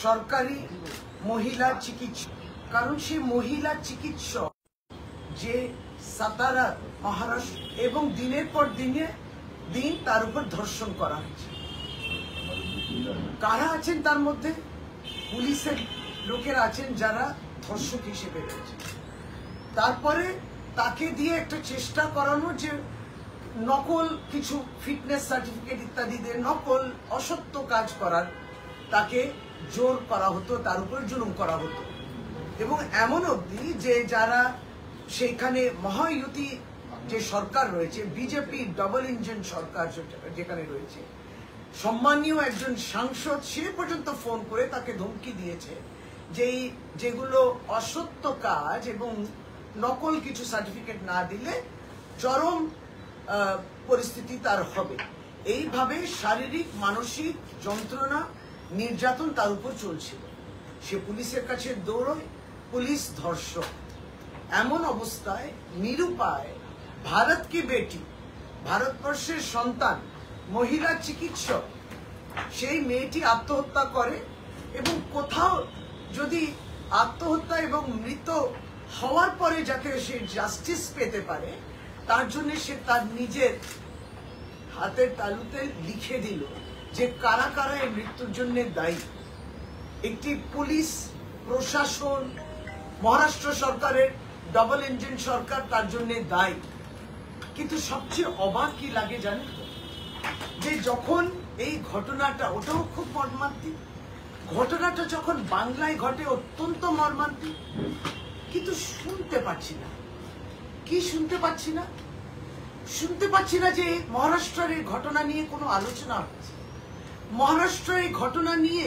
সরকারি মহিলা চিকিৎসক, কারণ সেই মহিলা চিকিৎসক যে সাতারা মহারাষ্ট্র এবং দিনের পর দিন তার উপর ধর্ষণ করা হয়েছে। কারা আছেন তার মধ্যে? পুলিশের লোকেরা আছেন যারা ধর্ষক হিসেবে রয়েছে। তারপরে তাকে দিয়ে একটা চেষ্টা করানো যে নকল কিছু ফিটনেস সার্টিফিকেট ইত্যাদি দিয়ে নকল অসত্য কাজ করার তাকে জোর করা হতো, তার উপর জুলুম করা হতো। এবং এমন অবধি যে যারা সেইখানে মহায়ুতি যে সরকার রয়েছে, বিজেপি ডাবল ইঞ্জিন সরকার যেখানে রয়েছে, সম্মানীয় একজন সাংসদ সে পর্যন্ত ফোন করে তাকে ধমকি দিয়েছে যে যেগুলো অসত্য কাজ এবং নকল কিছু সার্টিফিকেট না দিলে চরম পরিস্থিতি তার হবে। এইভাবে শারীরিক মানসিক যন্ত্রণা নির্যাতন তার উপর চলছিল। সে পুলিশের কাছে দৌড়য়, পুলিশ ধর্ষক। এমন অবস্থায় নিরুপায় ভারত কি বেটি, ভারতবর্ষের সন্তান মহিলা চিকিৎসক, সেই মেয়েটি আত্মহত্যা করে। এবং কোথাও যদি আত্মহত্যা এবং মৃত হওয়ার পরে যাতে সে জাস্টিস পেতে পারে তার জন্য সে তার নিজের হাতের তালুতে লিখে দিল যে কারা কারা এই মৃত্যুর জন্য দায়ী। একটি পুলিশ প্রশাসন, মহারাষ্ট্র সরকারের ডাবল ইঞ্জিন সরকার তার জন্য দায়ী। কিন্তু সবচেয়ে অবাক কি লাগে জানেন তো, যে যখন এই ঘটনাটা, ওটাও খুব মর্মান্তিক ঘটনাটা যখন বাংলায় ঘটে, অত্যন্ত মর্মান্তিক, কিন্তু শুনতে পাচ্ছি না। কি শুনতে পাচ্ছি না? শুনতে পাচ্ছি না যে মহারাষ্ট্রের এই ঘটনা নিয়ে কোনো আলোচনা হচ্ছে। মহারাষ্ট্রের এই ঘটনা নিয়ে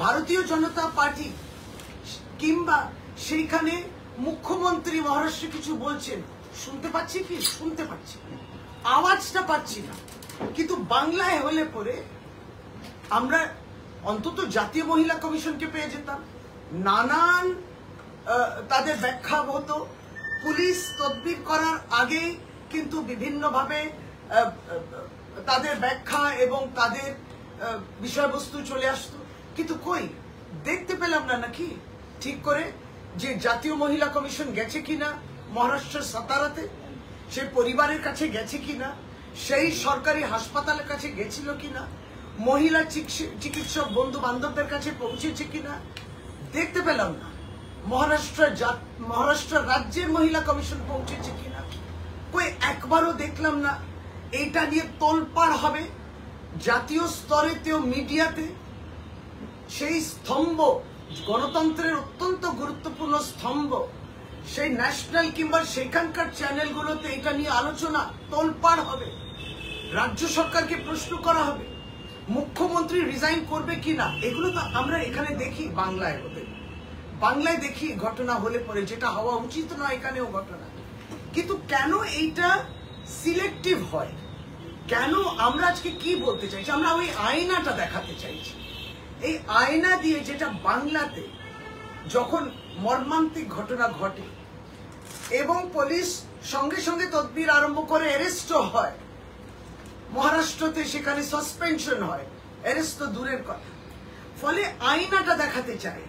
ভারতীয় জনতা পার্টি কিংবা সেইখানে মুখ্যমন্ত্রী মহারাষ্ট্রে কিছু বলছেন, শুনতে পাচ্ছি কি? শুনতে পাচ্ছি, আওয়াজটা পাচ্ছি না। কিন্তু বাংলায় হলে পরে আমরা অন্তত জাতীয় মহিলা কমিশনকে পেয়ে যেতাম, নানান তাদের ব্যাখ্যা হতো। পুলিশ তদবির করার আগে কিন্তু বিভিন্নভাবে তাদের ব্যাখ্যা এবং তাদের বিষয়বস্তু চলে আসতো। কিন্তু কই দেখতে পেলাম না নাকি ঠিক করে যে জাতীয় মহিলা কমিশন গেছে কিনা মহারাষ্ট্রের সাতারাতে, সে পরিবারের কাছে গেছে কিনা, সেই সরকারি হাসপাতালের কাছে গেছিল কিনা, মহিলা চিকিৎসক বন্ধু বান্ধবদের কাছে পৌঁছেছে কিনা দেখতে পেলাম না। মহারাষ্ট্র রাজ্যের মহিলা কমিশন পৌঁছেছে কিনা কই একবারও দেখলাম না। এইটা নিয়ে তোলপাড় হবে জাতীয় স্তরেতেও, মিডিয়াতে। সেই স্তম্ভ, গণতন্ত্রের অত্যন্ত গুরুত্বপূর্ণ স্তম্ভ, সেই ন্যাশনাল কিংবা সেখানকার চ্যানেলগুলোতে এটা নিয়ে আলোচনা তোলপাড় হবে। রাজ্য সরকারকে প্রশ্ন করা হবে, মুখ্যমন্ত্রী রিজাইন করবে কিনা। এগুলো তো আমরা এখানে দেখি, বাংলায় দেখি ঘটনা হলে পরে, যেটা হওয়া উচিত নয় এখানেও ঘটনা। কিন্তু কেন এইটা সিলেক্টিভ হয়? কেন? আমরা আজকে কি বলতে চাইছি? আমরা ওই আয়নাটা দেখাতে চাইছি। এই আয়না দিয়ে যেটা বাংলাতে যখন মর্মান্তিক ঘটনা ঘটে এবং পুলিশ সঙ্গে সঙ্গে তদবির আরম্ভ করে, অ্যারেস্টও হয়, মহারাষ্ট্রতে সেখানে সাসপেনশন হয়, অ্যারেস্ট তো দূরের কথা। ফলে আয়নাটা দেখাতে চায়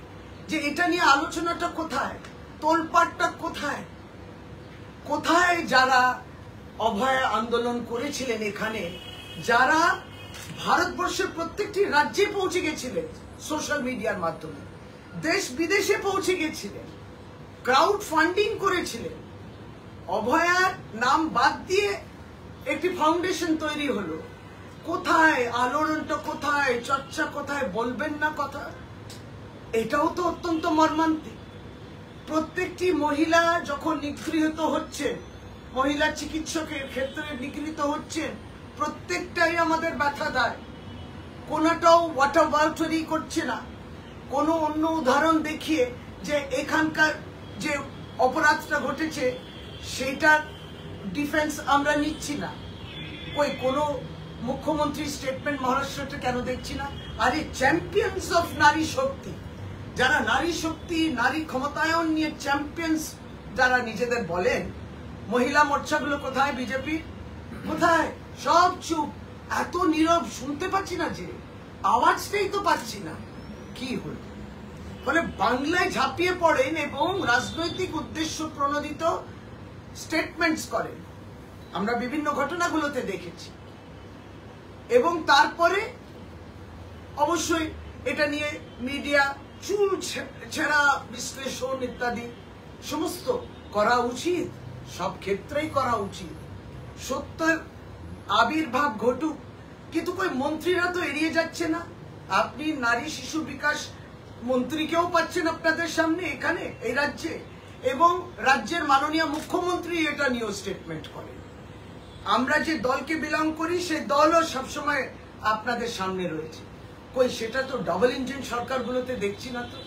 যে এটা নিয়ে আলোচনাটা কোথায়, তোলপাড়টা কোথায়। কোথায় যারা অভয়া আন্দোলন করেছিলেন এখানে, যারা ভারতবর্ষের প্রত্যেকটি রাজ্যে পৌঁছে গেছিলেন সোশ্যাল মিডিয়ার মাধ্যমে, দেশ বিদেশে পৌঁছে গেছিলেন, ক্রাউড ফান্ডিং করেছিলেন, অভয়ার নাম বাদ দিয়ে একটি ফাউন্ডেশন তৈরি হলো। কোথায় আলোড়নটা, কোথায় চর্চা, কোথায় বলবেন না কথা? এটাও তো অত্যন্ত মর্মান্তিক। প্রত্যেকটি মহিলা যখন নিগৃহীত হচ্ছেন, মহিলা চিকিৎসকের ক্ষেত্রে নিগৃহীত হচ্ছেন, প্রত্যেকটাই আমাদের ব্যথা দেয়। কোনটাও ওয়াটারবাউটারি করছে না, কোনো অন্য উদাহরণ দেখিয়ে যে এখানকার যে অপরাধটা ঘটেছে সেটার ডিফেন্স আমরা নিচ্ছি না। কই কোনো মুখ্যমন্ত্রী স্টেটমেন্ট মহারাষ্ট্রটা কেন দেখছি না? আরে চ্যাম্পিয়ন্স অফ নারী শক্তি, যারা নারী শক্তি, নারী ক্ষমতায়ন নিয়ে চ্যাম্পিয়ন্স যারা নিজেদের বলেন, মহিলা মোর্চাগুলো কোথায়? বিজেপি কোথায়? সব চুপ, এত নীরব, শুনতে পাচ্ছি না, যে আওয়াজটাই তো পাচ্ছি না। কি হল? ফলে বাংলায় ঝাঁপিয়ে পড়েন এবং রাজনৈতিক উদ্দেশ্য প্রণোদিত স্টেটমেন্টস করেন। আমরা বিভিন্ন ঘটনাগুলোতে দেখেছি। এবং তারপরে অবশ্যই এটা নিয়ে মিডিয়া চুল ছেঁড়া বিশ্লেষণ ইত্যাদি সমস্ত করা উচিত, সব ক্ষেত্রেই করা উচিত। সত্যের আবির্ভাব ঘটুক, কিন্তু কই মন্ত্রীরা তো এড়িয়ে যাচ্ছে না। আপনি নারী শিশু বিকাশ মন্ত্রীকেও পাচ্ছেন আপনাদের সামনে এখানে এই রাজ্যে, এবং রাজ্যের মাননীয় মুখ্যমন্ত্রী এটা নিয়েও স্টেটমেন্ট করেন। আমরা যে দলকে বিলং করি সেই দলও সবসময় আপনাদের সামনে রয়েছে। কই সেটা তো ডাবল ইঞ্জিন সরকারগুলোতে দেখছি না। তো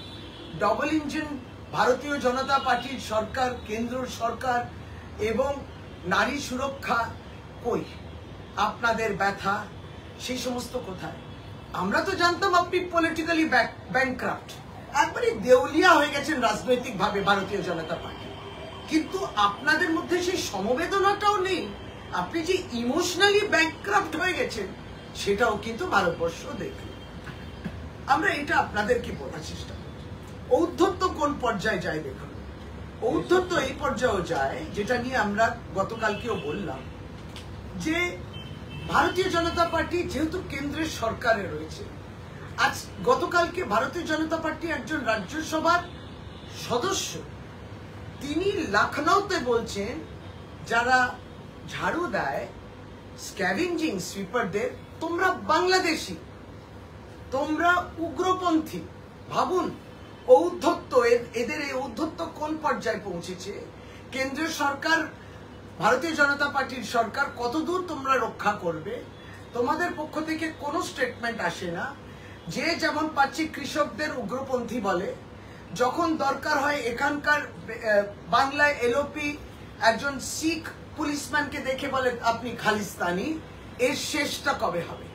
ডাবল ইঞ্জিন ভারতীয় জনতা পার্টির সরকার, কেন্দ্র সরকার এবং নারী সুরক্ষা কই? আপনাদের ব্যথা সেই সমস্ত কোথায়? আমরা তো জানতাম আপনি পলিটিক্যালি ব্যাংকরাপ্ট, একবারে দেউলিয়া হয়ে গেছেন রাজনৈতিকভাবে ভারতীয় জনতা পার্টি, কিন্তু আপনাদের মধ্যে সেই সমবেদনাটাও নেই। আপনি যে ইমোশনালি ব্যাংকরাপ্ট হয়ে গেছেন সেটাও কিন্তু ভারতবর্ষ দেখল। আমরা এটা আপনাদেরকে বলার চেষ্টা করি। ঔদ্ধত্য কোন পর্যায়ে যায় দেখুন। ঔদ্ধত্য এই পর্যায়েও যায়, যেটা নিয়ে আমরা গতকালকেও বললাম, যে ভারতীয় জনতা পার্টি যেহেতু কেন্দ্রের সরকারে রয়েছে, আজ গতকালকে ভারতীয় জনতা পার্টি একজন রাজ্যসভার সদস্য তিনি লখনৌতে বলছেন যারা ঝাড়ু দেয় স্ক্যাভেঞ্জিং সুইপারদের, তোমরা বাংলাদেশি, তোমরা উগ্রপন্থী। ভাবুন ঔদ্ধত্য, এদের এই ঔদ্ধত্য কোন পর্যায়ে পৌঁছেছে। কেন্দ্রীয় সরকার, ভারতীয় জনতা পার্টির সরকার কতদূর তোমরা রক্ষা করবে? তোমাদের পক্ষ থেকে কোনো স্টেটমেন্ট আসে না। যে যেমন পাচ্ছে কৃষকদের উগ্রপন্থী বলে, যখন দরকার হয় এখানকার বাংলায় এলওপি একজন শিখ পুলিশম্যানকে দেখে বলে আপনি খালিস্তানি। এর শেষটা কবে হবে?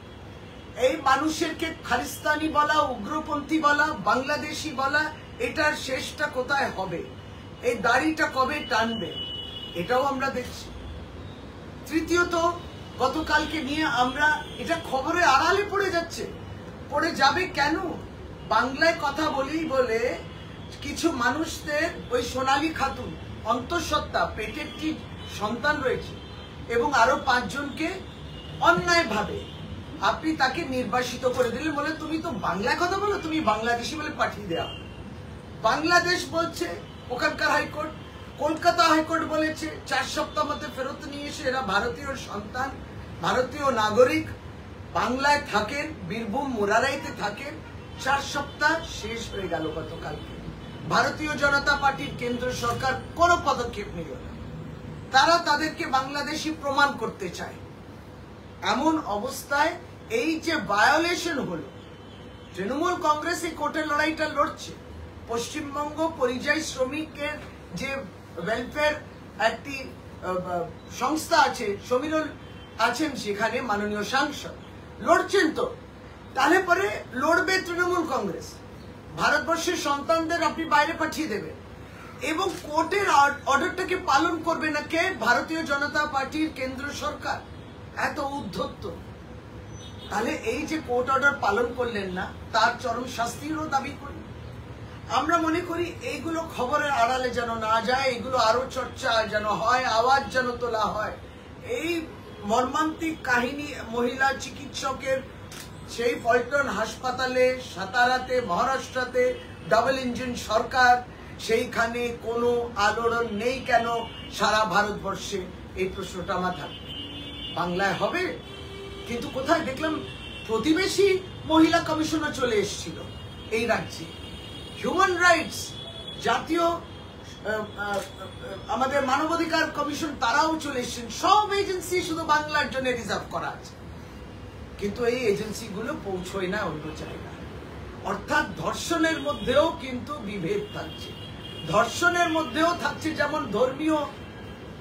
এই মানুষেরকে খালিস্তানি বলা, উগ্রপন্থী বলা, বাংলাদেশি বলা, এটার শেষটা কোথায় হবে? এই দাড়িটা কবে টানবে? এটাও আমরা দেখছি। তৃতীয়ত, গতকালকে নিয়ে আমরা এটা খবরে আড়ালে পড়ে যাচ্ছে। পড়ে যাবে কেন? বাংলায় কথা বলি বলে কিছু মানুষদের, ওই সোনালী খাতুন অন্তঃসত্ত্বা, পেটের ঠিক সন্তান রয়েছে, এবং আরো 5 জনকে অন্যায়ভাবে আপনি তাকে নির্বাসিত করে দিলেন বলে তুমি তো বাংলায় কথা বলো, তুমি বাংলাদেশি বলে পাঠিয়ে দেওয়া। বাংলাদেশ বলছে, ওখানকার হাইকোর্ট, কলকাতা হাইকোর্ট বলেছে 4 সপ্তাহ মধ্যে ফেরত নিয়ে এসে এরা ভারতীয় সন্তান, ভারতীয় নাগরিক, বাংলায় থাকেন, বীরভূম মুরারাইতে থাকেন। 4 সপ্তাহ শেষ হয়ে গেল গতকালকে। ভারতীয় জনতা পার্টির কেন্দ্র সরকার কোনো পদক্ষেপ নিল না। তারা তাদেরকে বাংলাদেশি প্রমাণ করতে চায়। এমন অবস্থায় এই যে ভায়োলেশন হলো, তৃণমূল কংগ্রেস এই কোর্টের লড়াইটা লড়ছে। পশ্চিমবঙ্গ পরিযায়ী শ্রমিকের যে ওয়েলফেয়ার একটি সংস্থা আছে, সমীরল আছেন সেখানে, মাননীয় সাংসদ লড়ছেন। তো তাহলে পরে লড়বে তৃণমূল কংগ্রেস। ভারতবর্ষের সন্তানদের আপনি বাইরে পাঠিয়ে দেবেন, এবং কোর্টের অর্ডারটাকে পালন করবে না কে? ভারতীয় জনতা পার্টির কেন্দ্র সরকার। এত উদ্ধত্ত। তাহলে এই যে কোর্ট অর্ডার পালন করলেন না, তার চরম শাস্তিরও দাবি করি। আমরা মনে করি এইগুলো খবরের আড়ালে যেন না যায়, এগুলো আরো চর্চা যেন হয়, আওয়াজ যেন তোলা হয়। এই মর্মান্তিক কাহিনী মহিলা চিকিৎসকের, সেই পল্টন হাসপাতালে, সাতারাতে, মহারাষ্ট্রতে ডাবল ইঞ্জিন সরকার, সেইখানে কোনো আলোড়ন নেই কেন সারা ভারতবর্ষে? এই প্রশ্নটা আমার থাকবে। বাংলায় হবে, কিন্তু কোথায় দেখলাম প্রতিবেশী মহিলা কমিশনও চলে এসেছিল এই রাজ্যে। হিউম্যান রাইটস, জাতীয় আমাদের মানবাধিকার কমিশন, তারাও চলে এসেছেন। সব এজেন্সি শুধু বাংলার জন্য রিজার্ভ করা আছে, কিন্তু এই এজেন্সিগুলো পৌঁছয় না অন্য জায়গায়। অর্থাৎ ধর্ষণের মধ্যেও কিন্তু বিভেদ থাকছে। ধর্ষণের মধ্যেও থাকছে যেমন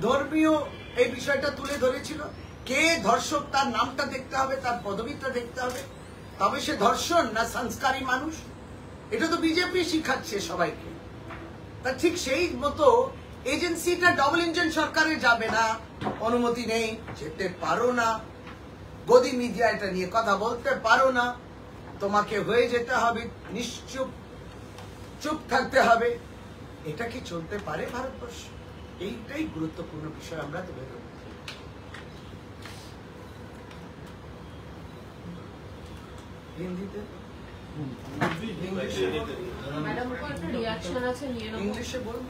ধর্মীয় এই বিষয়টা তুলে ধরেছিল। কে ধর্ষক তার নামটা দেখতে হবে, তার পদবিটা দেখতে হবে, তবে সে ধর্ষণ না সংস্কারী মানুষ। এটা তো বিজেপি শিখাচ্ছে সবাইকে। তা ঠিক সেই মতো এজেন্সিটা ডাবল ইঞ্জিন সরকারে যাবে না, অনুমতি নেই, যেতে পারো না। গদি মিডিয়া এটা নিয়ে কথা বলতে পারো না। তোমাকে হয়ে যেতে হবে, চুপ থাকতে হবে, এটা কি চলতে পারে ভারতবর্ষ? এইটাই গুরুত্বপূর্ণ বিষয় আমরা তুলে ধরব। হিন্দিতে ইংলিশে বলুন।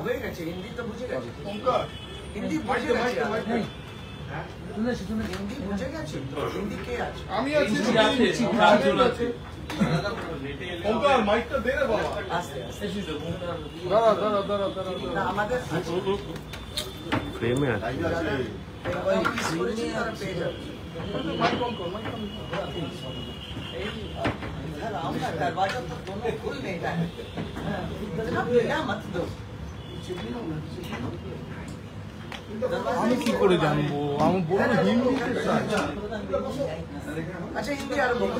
হয়ে গেছে, হিন্দি তো বুঝে গেছে, হিন্দি বুঝে গেছে, হিন্দি বুঝে গেছে। হিন্দি কে আছে? আমি আছি, মাইকটা দে রে বাবা। আমাদের फ्रेम में दरवाजा तो दोनों खुल नहीं रहा है, मत दो। আমি কি করে জানবো? আমি বলবো হিন্দিতে। আচ্ছা হিন্দি আর বলো।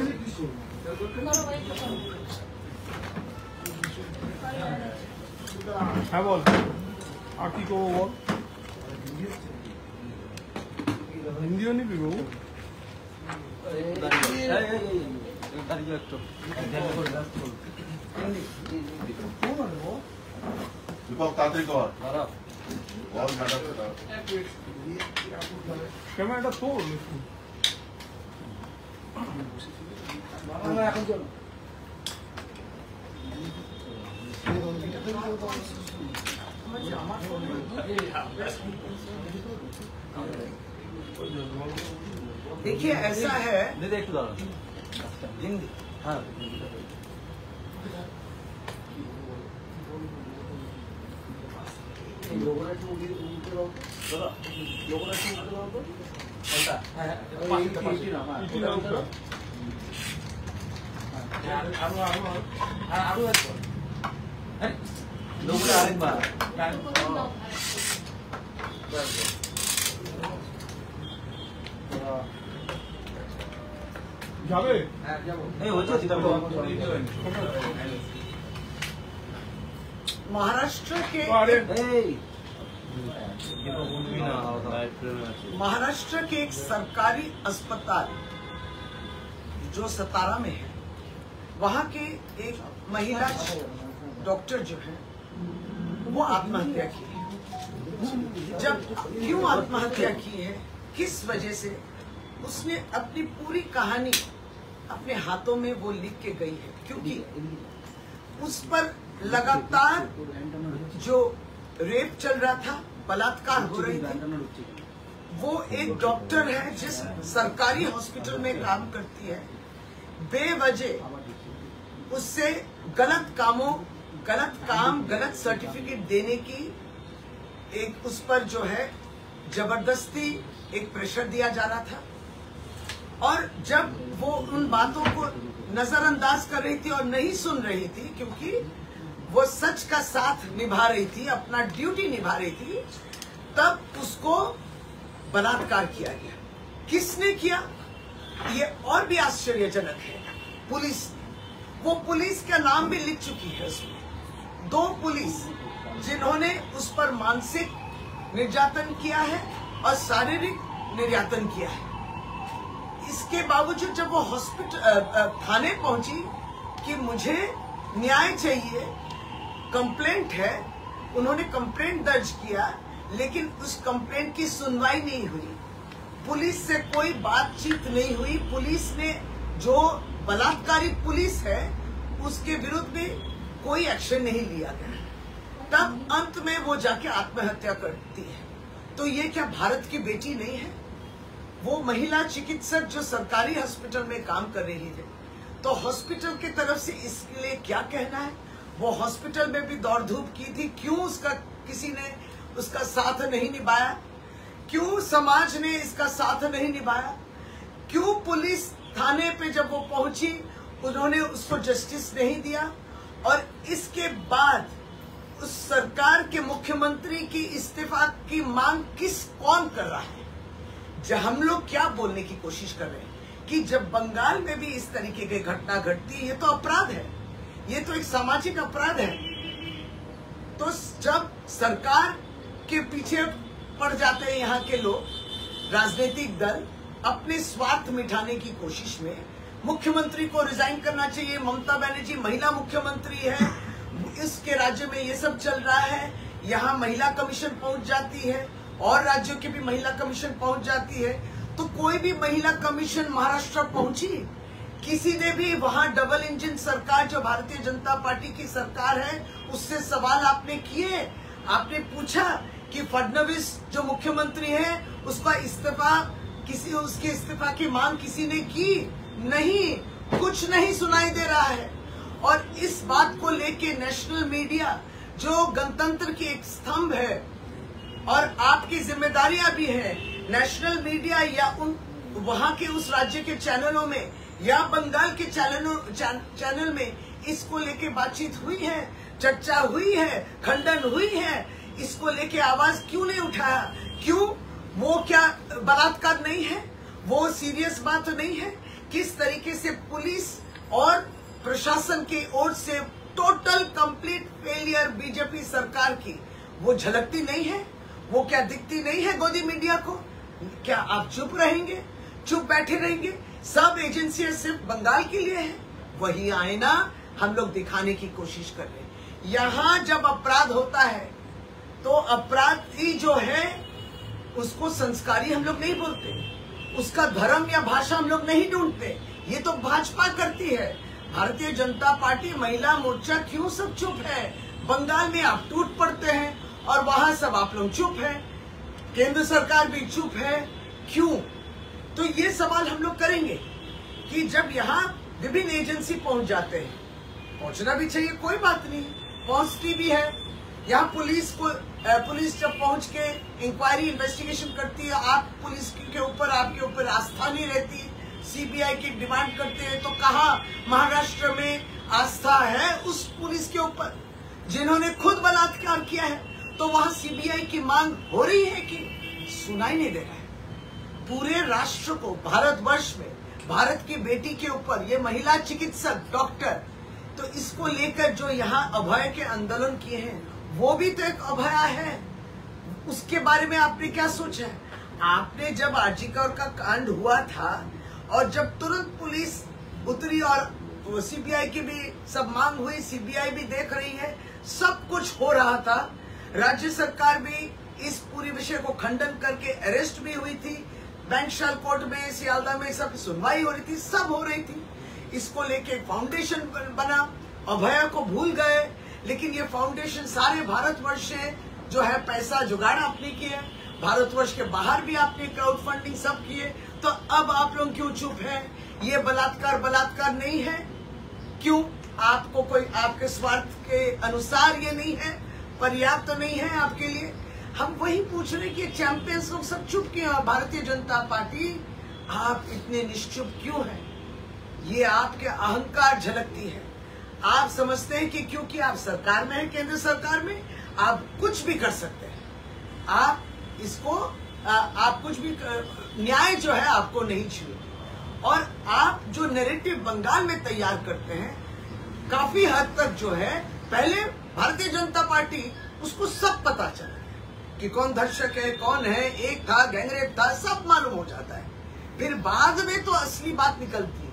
হ্যাঁ বল, আর কি করবো বল? হিন্দিও নিবি বাবু? ক্যামেরাটা তোর এখন চলো। देखिए ऐसा है, हिंदी हाँ, महाराष्ट्र के एक सरकारी अस्पताल जो सतारा में है, वहाँ के एक महिला डॉक्टर जो है वो आत्महत्या की है। जब क्यों आत्महत्या की है, किस वजह से, उसने अपनी पूरी कहानी अपने हाथों में वो लिख के गई है, क्योंकि उस पर लगातार जो रेप चल रहा था, बलात्कार हो रही थी। वो एक डॉक्टर है जिस सरकारी हॉस्पिटल में काम करती है, बेवजह उससे गलत सर्टिफिकेट देने की एक उस पर जो है जबरदस्ती एक प्रेशर दिया जा रहा था। और जब वो उन बातों को नजरअंदाज कर रही थी और नहीं सुन रही थी, क्योंकि वो सच का साथ निभा रही थी, अपना ड्यूटी निभा रही थी, तब उसको बलात्कार किया गया। किसने किया, ये और भी आश्चर्यजनक है, पुलिस। वो पुलिस का नाम भी लिख चुकी है उसमें, 2 पुलिस जिन्होंने उस पर मानसिक निर्यातन किया है और शारीरिक निर्यातन किया है। इसके बावजूद जब वो हॉस्पिटल थाने पहुंची कि मुझे न्याय चाहिए, कंप्लेंट है, उन्होंने कंप्लेंट दर्ज किया, लेकिन उस कंप्लेंट की सुनवाई नहीं हुई, पुलिस से कोई बातचीत नहीं हुई। पुलिस ने, जो बलात्कारी पुलिस है, उसके विरुद्ध में कोई एक्शन नहीं लिया गया। तब अंत में वो जाके आत्महत्या करती है। तो ये क्या भारत की बेटी नहीं है? वो महिला चिकित्सक जो सरकारी हॉस्पिटल में काम कर रही है, तो हॉस्पिटल की तरफ से इसके लिए क्या कहना है? वो हॉस्पिटल में भी दौड़ धूप की थी, क्यों किसी ने उसका साथ नहीं निभाया? क्यों समाज ने इसका साथ नहीं निभाया? क्यों पुलिस थाने पे जब वो पहुंची उन्होंने उसको जस्टिस नहीं दिया? और इसके बाद उस सरकार के मुख्यमंत्री की इस्तीफा की मांग कौन कर रहा है? जब हम लोग क्या बोलने की कोशिश कर रहे हैं कि जब बंगाल में भी इस तरीके की घटना घटती है, ये तो अपराध है, ये तो एक सामाजिक अपराध है। तो जब सरकार के पीछे पड़ जाते हैं यहाँ के लोग, राजनीतिक दल अपने स्वार्थ मिटाने की कोशिश में। मुख्यमंत्री को रिजाइन करना चाहिए, ममता बनर्जी महिला मुख्यमंत्री है, इसके राज्य में ये सब चल रहा है, यहाँ महिला कमीशन पहुंच जाती है और राज्यों की भी महिला कमीशन पहुंच जाती है। तो कोई भी महिला कमीशन महाराष्ट्र पहुंची? किसी ने भी वहां डबल इंजन सरकार जो भारतीय जनता पार्टी की सरकार है उससे सवाल आपने किए? आपने पूछा कि फडणवीस जो मुख्यमंत्री है उसका इस्तीफा, किसी उसके इस्तीफा की मांग किसी ने की? नहीं, कुछ नहीं सुनाई दे रहा है। और इस बात को लेके नेशनल मीडिया जो गणतंत्र की एक स्तंभ है और आपकी जिम्मेदारियां भी है, नेशनल मीडिया या उन वहां के उस राज्य के चैनलों में या बंगाल के चैनल में इसको लेके बातचीत हुई है, चर्चा हुई है, खंडन हुई है, इसको लेके आवाज क्यों नहीं उठाया? क्यों? वो क्या बलात्कार नहीं है? वो सीरियस बात नहीं है? किस तरीके से पुलिस और प्रशासन की ओर से टोटल कंप्लीट फेलियर बीजेपी सरकार की वो झलकती नहीं है? वो क्या दिखती नहीं है गोदी मीडिया को? क्या आप चुप रहेंगे? चुप बैठे रहेंगे? सब एजेंसियां सिर्फ बंगाल के लिए है, वही आईना हम लोग दिखाने की कोशिश कर रहे हैं। यहाँ जब अपराध होता है तो अपराधी जो है उसको संस्कारी हम लोग नहीं बोलते, उसका धर्म या भाषा हम लोग नहीं ढूंढते, ये तो भाजपा करती है। भारतीय जनता पार्टी महिला मोर्चा क्यों सब चुप है? बंगाल में आप टूट पड़ते हैं और वहां सब आप लोग चुप है, केंद्र सरकार भी चुप है, क्यों? तो ये सवाल हम लोग करेंगे कि जब यहाँ विभिन्न एजेंसी पहुंच जाते हैं, पहुंचना भी चाहिए, कोई बात नहीं, पहुंचती भी है। यहाँ पुलिस जब पहुंच के इंक्वायरी इन्वेस्टिगेशन करती है, आप पुलिस के ऊपर आपके ऊपर आस्था नहीं रहती, सीबीआई की डिमांड करते हैं, तो कहा महाराष्ट्र में आस्था है उस पुलिस के ऊपर जिन्होंने खुद बलात्कार किया है? तो वहां सीबीआई की मांग हो रही है कि सुनाई नहीं दे रहा है। पूरे राष्ट्र को, भारतवर्ष में भारत की बेटी के ऊपर ये महिला चिकित्सक डॉक्टर, तो इसको लेकर जो यहाँ अभय के आंदोलन किए हैं वो भी तो एक अभय है। उसके बारे में आपने क्या सोचा है? आपने जब आरजी कौर का कांड हुआ था और जब तुरंत पुलिस उतरी और सीबीआई की भी सब मांग हुई, सीबीआई भी देख रही है, सब कुछ हो रहा था, राज्य सरकार भी इस पूरी विषय को खंडन करके अरेस्ट भी हुई थी, बैंकशाल कोर्ट में, सियालदा में सब सुनवाई हो रही थी, सब हो रही थी। इसको लेके फाउंडेशन बना, अभय को भूल गए, लेकिन ये फाउंडेशन सारे भारतवर्ष से जो है पैसा जुगाड़ आपने किया, भारतवर्ष के बाहर भी आपने क्राउड फंडिंग सब किए, तो अब आप लोग क्यों चुप हैं? ये बलात्कार नहीं है, क्यों? आपको कोई आपके स्वार्थ के अनुसार ये नहीं है, पर्याप्त तो नहीं है आपके लिए? हम वही पूछ रहे कि चैंपियंस लोग सब चुप क्यों हैं? भारतीय जनता पार्टी आप इतने निश्चुप क्यों हैं? ये आपके अहंकार झलकती है। आप समझते हैं कि क्योंकि आप सरकार में हैं, केंद्र सरकार में, आप कुछ भी कर सकते हैं, आप इसको आप कुछ भी न्याय जो है आपको नहीं छुए। और आप जो नैरेटिव बंगाल में तैयार करते हैं काफी हद तक जो है, पहले भारतीय जनता पार्टी उसको सब पता चला कि कौन धर्षक है, कौन है, एक था, गैंगरेप था, सब मालूम हो जाता है। फिर बाद में तो असली बात निकलती है,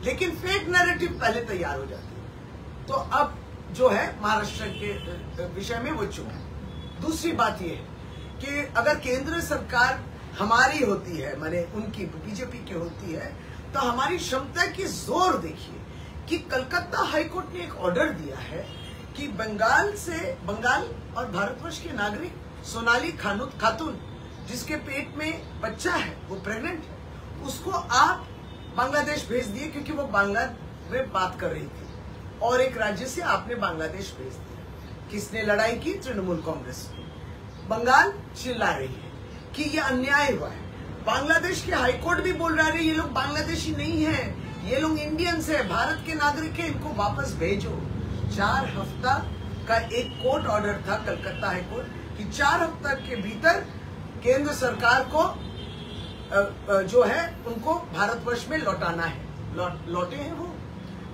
लेकिन फेक नैरेटिव पहले तैयार हो जाती है। तो अब जो है महाराष्ट्र के विषय में वो चुप है। दूसरी बात ये है कि अगर केंद्र सरकार हमारी होती है, माने उनकी बीजेपी की होती है, तो हमारी क्षमता की जोर देखिए कि कलकत्ता हाईकोर्ट ने एक ऑर्डर दिया है कि बंगाल और भारतवर्ष के नागरिक सोनाली खातून जिसके पेट में बच्चा है, वो प्रेग्नेंट है, उसको आप बांग्लादेश भेज दिए क्योंकि वो बांग्ला में बात कर रही थी, और एक राज्य से आपने बांग्लादेश भेज दिया। किसने लड़ाई की? तृणमूल कांग्रेस। बंगाल चिल्ला रही है कि ये अन्याय हुआ है। बांग्लादेश के हाईकोर्ट भी बोल रहा है ये लोग बांग्लादेशी नहीं है, ये लोग इंडियंस है, भारत के नागरिक है, इनको वापस भेजो। 4 हफ्ता का एक कोर्ट ऑर्डर था कलकत्ता हाईकोर्ट कि 4 हफ्ता के भीतर केंद्र सरकार को जो है उनको भारतवर्ष में लौटाना है। लौटे हैं वो?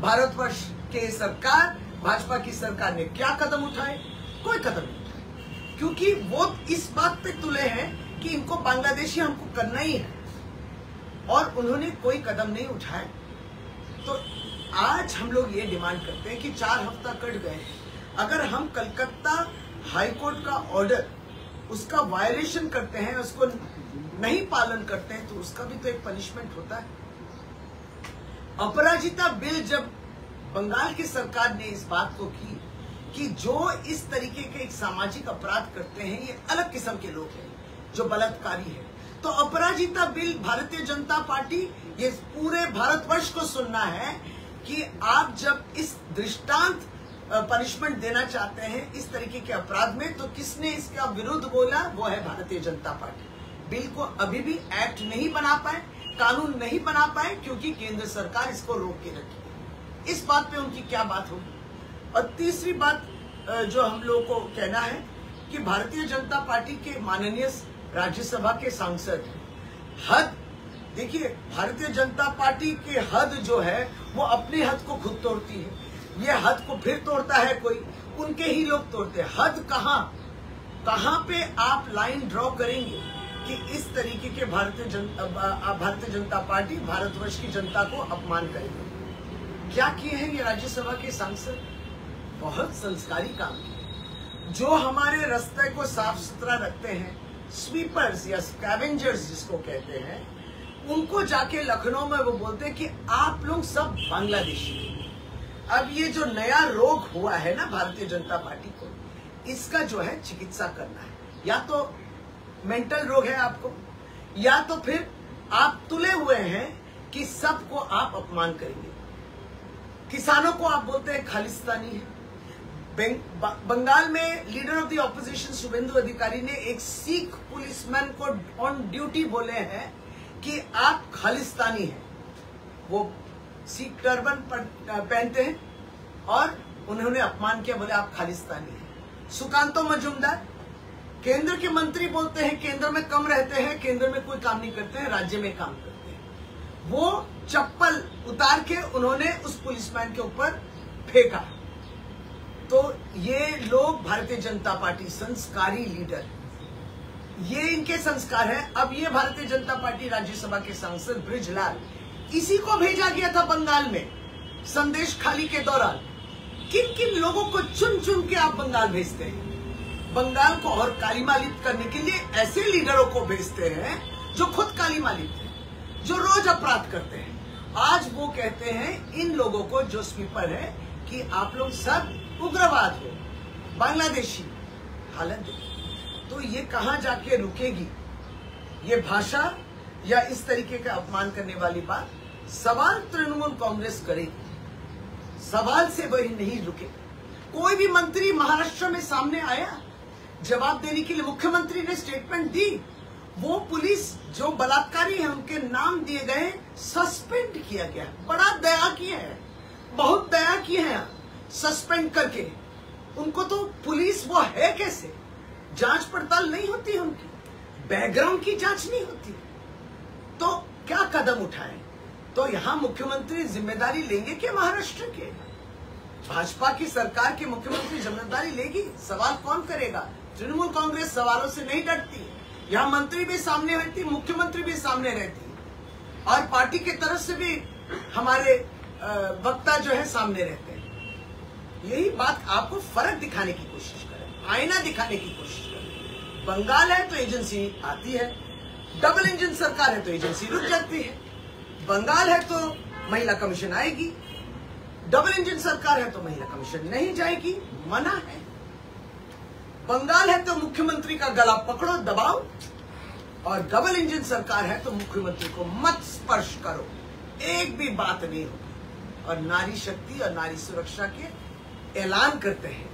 भारतवर्ष के सरकार, भाजपा की सरकार ने क्या कदम उठाए? कोई कदम नहीं उठाए। क्योंकि वो इस बात पे तुले हैं कि इनको बांग्लादेशी हमको करना ही है, और उन्होंने कोई कदम नहीं उठाया। तो आज हम लोग ये डिमांड करते हैं कि 4 हफ्ता कट गए, अगर हम कलकत्ता हाईकोर्ट का ऑर्डर उसका वायलेशन करते हैं, उसको नहीं पालन करते हैं, तो उसका भी तो एक पनिशमेंट होता है। अपराजिता बिल जब बंगाल की सरकार ने इस बात को की कि जो इस तरीके के एक सामाजिक अपराध करते हैं ये अलग किस्म के लोग हैं जो बलात्कारी है, तो अपराजिता बिल भारतीय जनता पार्टी ये पूरे भारतवर्ष को सुनना है कि आप जब इस दृष्टांत पनिशमेंट देना चाहते हैं इस तरीके के अपराध में, तो किसने इसका विरुद्ध बोला? वो है भारतीय जनता पार्टी। बिल को अभी भी एक्ट नहीं बना पाए, कानून नहीं बना पाए, क्योंकि केंद्र सरकार इसको रोक के रखी। इस बात पे उनकी क्या बात होगी? और तीसरी बात जो हम लोगों को कहना है कि भारतीय जनता पार्टी के माननीय राज्यसभा के सांसद हद, देखिए भारतीय जनता पार्टी के हद जो है वो अपनी हद को खुद तोड़ती है, ये हद को फिर तोड़ता है कोई, उनके ही लोग तोड़ते हैं। हद कहाँ पे आप लाइन ड्रॉ करेंगे कि इस तरीके के भारतीय जनता पार्टी भारतवर्ष की जनता को अपमान करेगी? क्या किए हैं ये राज्यसभा के सांसद? बहुत संस्कारी काम किए। जो हमारे रास्ते को साफ सुथरा रखते हैं, स्वीपर्स या स्कैवेंजर्स जिसको कहते हैं, उनको जाके लखनऊ में वो बोलते हैं कि आप लोग सब बांग्लादेशी। अब ये जो नया रोग हुआ है ना भारतीय जनता पार्टी को, इसका जो है चिकित्सा करना है। या तो मेंटल रोग है आपको, या तो फिर आप तुले हुए हैं कि सबको आप अपमान करेंगे। किसानों को आप बोलते हैं खालिस्तानी है। बंगाल में leader of the opposition Suvendu Adhikari ने एक सिख पुलिसमैन को ऑन ड्यूटी बोले हैं कि आप खालिस्तानी हैं। वो सिख टर्बन पहनते हैं और उन्होंने अपमान किया, बोले आप खालिस्तानी हैं। सुकांतो मजूमदार केंद्र के मंत्री बोलते हैं केंद्र में कम रहते हैं, केंद्र में कोई काम नहीं करते हैं, राज्य में काम करते हैं। वो चप्पल उतार के उन्होंने उस पुलिसमैन के ऊपर फेंका। तो ये लोग भारतीय जनता पार्टी संस्कारी लीडर, ये इनके संस्कार है। अब ये भारतीय जनता पार्टी राज्यसभा के सांसद ब्रिजलाल, इसी को भेजा गया था बंगाल में संदेश खाली के दौरान। किन किन लोगों को चुन चुन के आप बंगाल भेजते हैं? बंगाल को और कालीमालित करने के लिए ऐसे लीडरों को भेजते हैं जो खुद कालीमालित हैं, जो रोज अपराध करते हैं। आज वो कहते हैं इन लोगों को जो स्वीपर है कि आप लोग सब उग्रवाद हो, बांग्लादेशी। हालत तो ये कहां जाके रुकेगी ये भाषा या इस तरीके का अपमान करने वाली बात? सवाल तृणमूल कांग्रेस करेगी, सवाल से वही नहीं रुके। कोई भी मंत्री महाराष्ट्र में सामने आया जवाब देने के लिए? मुख्यमंत्री ने स्टेटमेंट दी। वो पुलिस जो बलात्कारी है उनके नाम दिए गए, सस्पेंड किया गया। बड़ा दया किया है, बहुत दया की है सस्पेंड करके। उनको तो पुलिस वो है कैसे? जांच पड़ताल नहीं होती है, उनकी बैकग्राउंड की जांच नहीं होती, तो क्या कदम उठाएं? तो यहाँ मुख्यमंत्री जिम्मेदारी लेंगे कि महाराष्ट्र के? भाजपा की सरकार के मुख्यमंत्री जिम्मेदारी लेगी? सवाल कौन करेगा? तृणमूल कांग्रेस सवालों से नहीं डरती। यहाँ मंत्री भी सामने रहती, मुख्यमंत्री भी सामने रहती, और पार्टी की तरफ से भी हमारे वक्ता जो है सामने रहते हैं। यही बात आपको फर्क दिखाने की कोशिश करें, आईना दिखाने की कोशिश करें। बंगाल है तो एजेंसी आती है, डबल इंजन सरकार है तो एजेंसी रुक जाती है। बंगाल है तो महिला कमीशन आएगी, डबल इंजन सरकार है तो महिला कमीशन नहीं जाएगी, मना है। बंगाल है तो मुख्यमंत्री का गला पकड़ो, दबाओ, और डबल इंजन सरकार है तो मुख्यमंत्री को मत स्पर्श करो, एक भी बात नहीं होगी। और नारी शक्ति और नारी सुरक्षा के ऐलान करते हैं।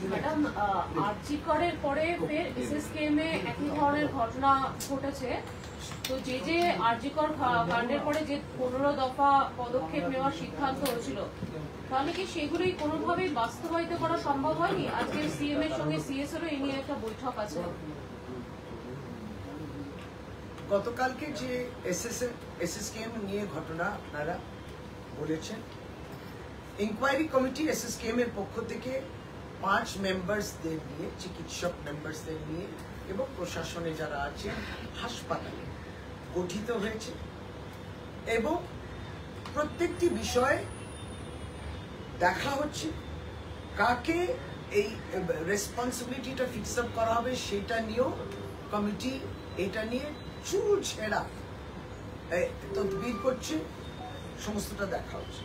ম্যাডাম, আরজিকরের পরে ফের এসএসকেএম এ একই ধরনের ঘটনা ঘটেছে। তো যে আরজিকর কাণ্ডের পরে যে 15 দফা পদক্ষেপ নেওয়ার সিদ্ধান্ত হয়েছিল, তাহলে কি সেগুলোই কোনোভাবেই বাস্তবায়িত করা সম্ভব হয়নি? আজকে সিএম এর সঙ্গে সিএস এরও এই নিয়ে একটা বৈঠক আছে। গতকালকে যে এসএসকেএম নিয়ে ঘটনা আপনারা বলেছেন, ইনকোয়ারি কমিটি এসএসকেএম এর পক্ষ থেকে 5 মেম্বার্সদের নিয়ে, চিকিৎসক মেম্বার্সদের নিয়ে এবং প্রশাসনে যারা আছেন হাসপাতালে গঠিত হয়েছে এবং প্রত্যেকটি বিষয়ে দেখা হচ্ছে কাকে এই রেসপন্সিবিলিটিটা ফিক্স আপ করা হবে সেটা নিয়েও কমিটি এটা নিয়ে চুল ছেঁড়া তদবির করছে, সমস্তটা দেখা হচ্ছে।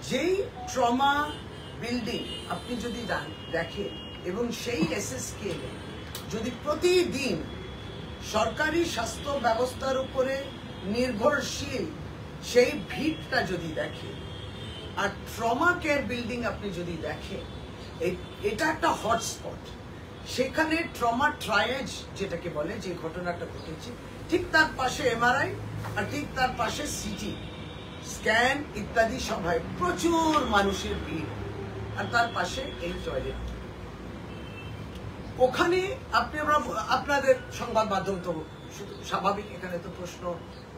যেই ট্রমা বিল্ডিং আপনি যদি দেখেন এবং সেই এসএসকেএম যদি প্রতিদিন সরকারি স্বাস্থ্য ব্যবস্থার উপরে নির্ভরশীল সেই ভিড়টা যদি দেখেন, আর ট্রমা কেয়ার বিল্ডিং আপনি যদি দেখেন, এটা একটা হটস্পট। সেখানে ট্রমা ট্রায়াজ যেটাকে বলে, যে ঘটনাটা ঘটেছে, ঠিক তার পাশে এমআরআই আর ঠিক তার পাশে সিটি স্ক্যান ইত্যাদি সভায় প্রচুর মানুষের ভিড়, আর তার পাশে এই টয়লেট। ওখানে আপনাদের সংবাদ মাধ্যম তো স্বাভাবিক, এখানে তো প্রশ্ন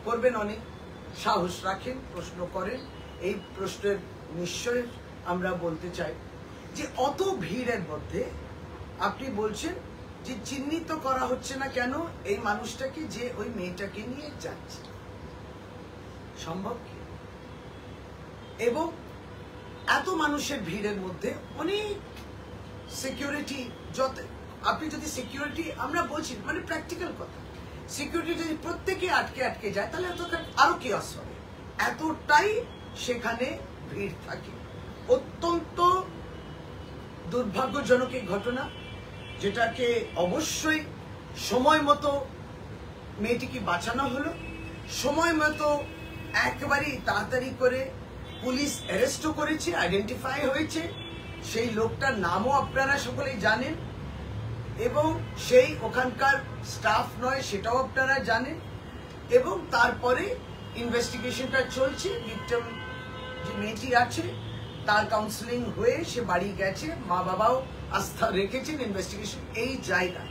করবেন, অনেক সাহস রাখেন, প্রশ্ন করেন। এই প্রশ্নের নিশ্চয় আমরা বলতে চাই যে অত ভিড়ের মধ্যে আপনি বলছেন যে চিহ্নিত করা হচ্ছে না কেন এই মানুষটাকে যে ওই মেয়েটাকে নিয়ে যাচ্ছে, সম্ভব কি? এবং এত মানুষের ভিড়ের মধ্যে অনেক সিকিউরিটি, আপনি যদি সিকিউরিটি, আমরা বলছি মানে প্র্যাকটিক্যাল কথা, সিকিউরিটি যদি প্রত্যেকে আটকে যায় তাহলে আরো কেয়াস হবে। এতটাই সেখানে ভিড় থাকে। অত্যন্ত দুর্ভাগ্যজনক এই ঘটনা, যেটাকে অবশ্যই সময় মতো মেয়েটিকে বাঁচানো হলো, সময় মতো একেবারেই তাড়াতাড়ি করে পুলিশ অ্যারেস্টও করেছে, আইডেন্টিফাই হয়েছে, সেই লোকটার নামও আপনারা সকলেই জানেন এবং সেই ওখানকার স্টাফ নয় সেটাও আপনারা জানেন। এবং তারপরে ইনভেস্টিগেশনটা চলছে, ভিকটিম যে মেয়েটি আছে তার কাউন্সিলিং হয়ে সে বাড়ি গেছে, মা বাবাও আস্থা রেখেছেন ইনভেস্টিগেশন। এই জায়গা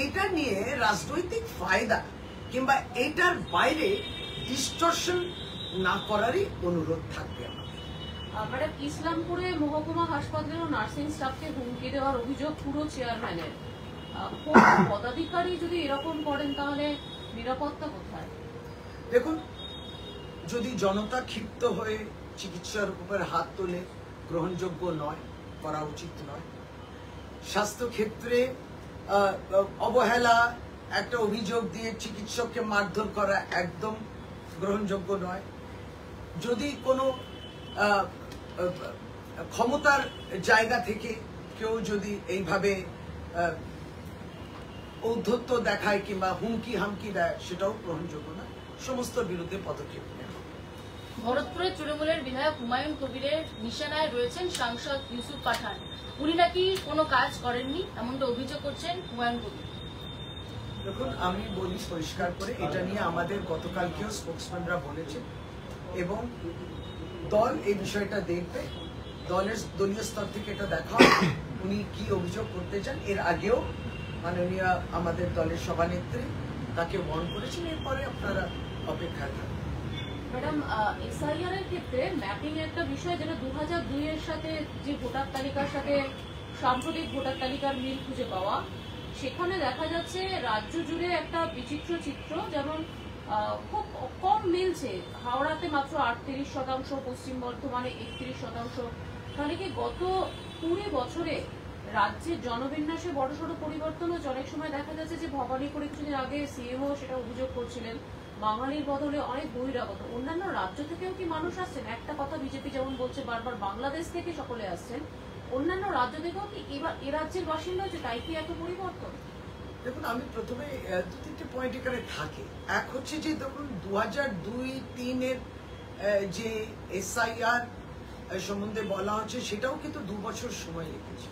এইটা নিয়ে রাজনৈতিক ফায়দা কিংবা এইটার বাইরে ডিস্টরশন না করারই অনুরোধ থাকবে আমার। ম্যাডাম, ইসলামপুরে মহকুমা হাসপাতালের নার্সিং স্টাফকে হুমকি দেওয়ার অভিযোগ পুরো চেয়ারম্যানের। পদাধিকারী যদি এরকম করেন তাহলে নিরাপত্তা কোথায়? দেখুন, যদি জনতা ক্ষিপ্ত হয়ে চিকিৎসার উপর হাত তোলে, গ্রহণযোগ্য নয়, করা উচিত নয়। স্বাস্থ্য ক্ষেত্রে অবহেলা একটা অভিযোগ দিয়ে চিকিৎসককে মারধর করা একদম গ্রহণযোগ্য নয়। যদি কোনো ক্ষমতার জায়গা থেকে কেউ যদি এইভাবে ঔদ্ধত্য দেখায় কিংবা হুমকি হামকি দেয়, সেটাও গ্রহণযোগ্য না, সমস্ত বিরুদ্ধে পদক্ষেপ নেওয়া। ভরতপুরের তৃণমূলের বিধায়ক হুমায়ুন কবিরের নিশানায় রয়েছেন সাংসদ ইউসুফ পাঠান। উনি নাকি কোনো কাজ করেননি, এমনটা অভিযোগ করছেন হুমায়ুন কবির। দেখুন, আমি বলি পরিষ্কার করে, এটা নিয়ে আমাদের গতকালকেও স্পোক্সম্যানরা বলেছে এবং দল এই বিষয়টা দেখবে, দলীয় স্তর থেকে এটা দেখা হবে উনি কি অভিযোগ করতে চান। এর আগেও মাননীয় আমাদের দলের সভানেত্রী তাকে ওয়ার্ন করেছেন, এরপরে আপনারা অপেক্ষায় থাকবেন। ম্যাডাম, এসআইআর এর ক্ষেত্রে ম্যাপিং একটা বিষয়, যেটা 2002 এর সাথে যে ভোটার তালিকার সাথে সাম্প্রতিক ভোটার তালিকার মিল খুঁজে পাওয়া, সেখানে দেখা যাচ্ছে রাজ্য জুড়ে একটা বিচিত্র চিত্র। যেমন খুব কম মিলছে, হাওড়াতে মাত্র 38%, পশ্চিম বর্ধমানে 31%। তাহলে কি গত 20 বছরে রাজ্যের জনবিন্যাসে বড়সড় পরিবর্তন হচ্ছে? অনেক সময় দেখা যাচ্ছে যে ভবানীপুরে কিছুদিন আগে সিএমও সেটা অভিযোগ করছিলেন, বাঙালির বদলে অনেক বহিরাগত। অন্যান্য রাজ্য থেকেও কি মানুষ আসছেন? একটা কথা বিজেপি যেমন বলছে বারবার, বাংলাদেশ থেকে সকলে আসছেন, অন্যান্য রাজ্য থেকেও কি এবার এ রাজ্যের বাসিন্দা হচ্ছে, তাই কি এত পরিবর্তন? দেখুন, আমি প্রথমে 2-3টে পয়েন্ট এখানে থাকে। এক হচ্ছে যে দেখুন, 2002-03-এর যে এসআইআর সম্বন্ধে বলা হচ্ছে, সেটাও কিন্তু 2 বছর সময় লেগেছে।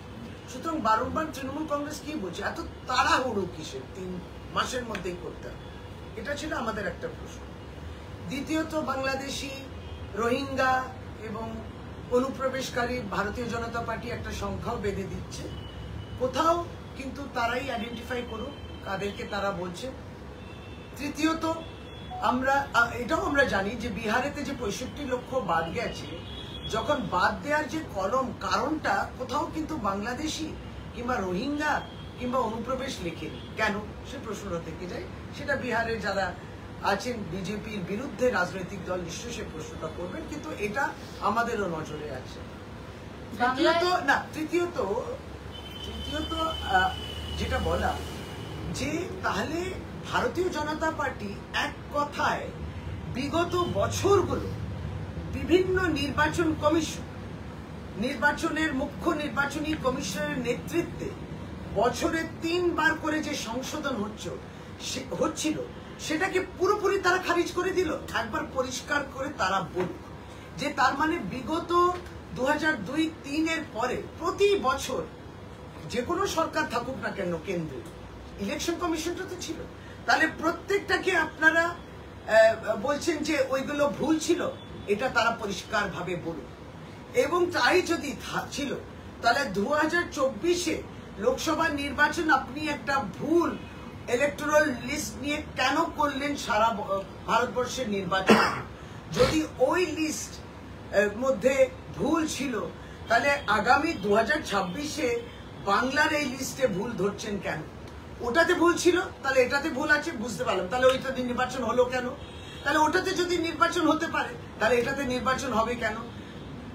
সুতরাং বারংবার তৃণমূল কংগ্রেস কি বলছে, এত তাড়াহুড়ো কিসের, 3 মাসের মধ্যেই করতে হবে? এটা ছিল আমাদের একটা প্রশ্ন। দ্বিতীয়ত, বাংলাদেশি, রোহিঙ্গা এবং অনুপ্রবেশকারী ভারতীয় জনতা পার্টি একটা সংখ্যাও বেঁধে দিচ্ছে। কোথাও কিন্তু তারাই আইডেন্টিফাই করুক কাদেরকে তারা বলছে, তৃতীয়ত এটাও আমরা জানি যে বিহারেতে যে 65 লক্ষ বাদ গেছে, যখন বাদ দেওয়ার যে কারণটা কোথাও কিন্তু বাংলাদেশি কিংবা রোহিঙ্গা কিংবা অনুপ্রবেশ লেখেনি। কেন সে প্রশ্নটা থেকে যায়। সেটা বিহারে যারা আছেন বিজেপির বিরুদ্ধে রাজনৈতিক দল নিশ্চয়ই সে প্রশ্নটা করবেন, কিন্তু এটা আমাদেরও নজরে আছে। তৃতীয়ত যেটা বলা যে তাহলে ভারতীয় জনতা পার্টি এক কথায় বিগত বছরগুলো বিভিন্ন নির্বাচন কমিশন, নির্বাচনের মুখ্য নির্বাচনী কমিশনের নেতৃত্বে বছরে 3 বার করে যে সংশোধন হচ্ছিল সেটাকে পুরোপুরি তারা খারিজ করে দিল। একবার পরিষ্কার করে তারা বলল যে তার মানে বিগত 2002-03 পরে প্রতি বছর যে কোনো সরকার থাকুক না কেন কেন্দ্রে ইলেকশন কমিশনটা তো ছিল, তাহলে প্রত্যেকটাকে আপনারা বলছেন যে ওইগুলো ভুল ছিল, এটা তারা পরিষ্কার ভাবে বলুন। এবং তাই যদি ছিল তাহলে 2024-এ লোকসভা নির্বাচন আপনি একটা ভুল ইলেকটোরাল লিস্ট নিয়ে কেন করলেন সারা ভারতবর্ষের নির্বাচন? যদি ওই লিস্ট মধ্যে ভুল ছিল তাহলে আগামী 2026-এ বাংলার এই লিস্টে ভুল ধরছেন কেন? ওটাতে ভুল ছিল তাহলে এটাতে ভুল আছে, বুঝতে পারলাম। তাহলে ওইটাতে নির্বাচন হলো কেন? তাহলে ওটাতে যদি নির্বাচন হতে পারে তাহলে এটাতে নির্বাচন হবে কেন?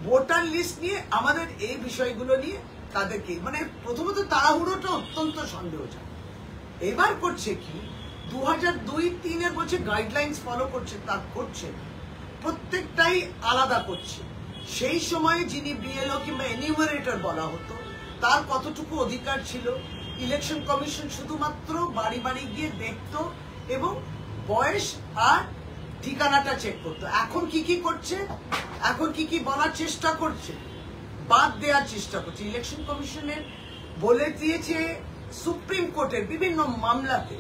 ভোটার লিস্ট নিয়ে আমাদের এই বিষয়গুলো নিয়ে তাদেরকে মানে প্রথমত তাড়াহুড়োটা অত্যন্ত সন্দেহজনক। এবার করছে কি 2002-03 বলছে গাইডলাইন্স ফলো করছে, তা করছে প্রত্যেকটাই আলাদা করছে। সেই সময়ে যিনি বিএলও কিংবা এনিউমারেটর বলা হতো তার কতটুকু অধিকার ছিল? ইলেকশন কমিশন শুধুমাত্র বাড়ি বাড়ি গিয়ে দেখতো এবং বয়স আর ঠিকানাটা চেক করতো। এখন কি করছে? এখন কি বলার চেষ্টা করছে? বাদ দেওয়ার চেষ্টা করছে। ইলেকশন কমিশনের বলে দিয়েছে সুপ্রিম কোর্টের বিভিন্ন মামলাতে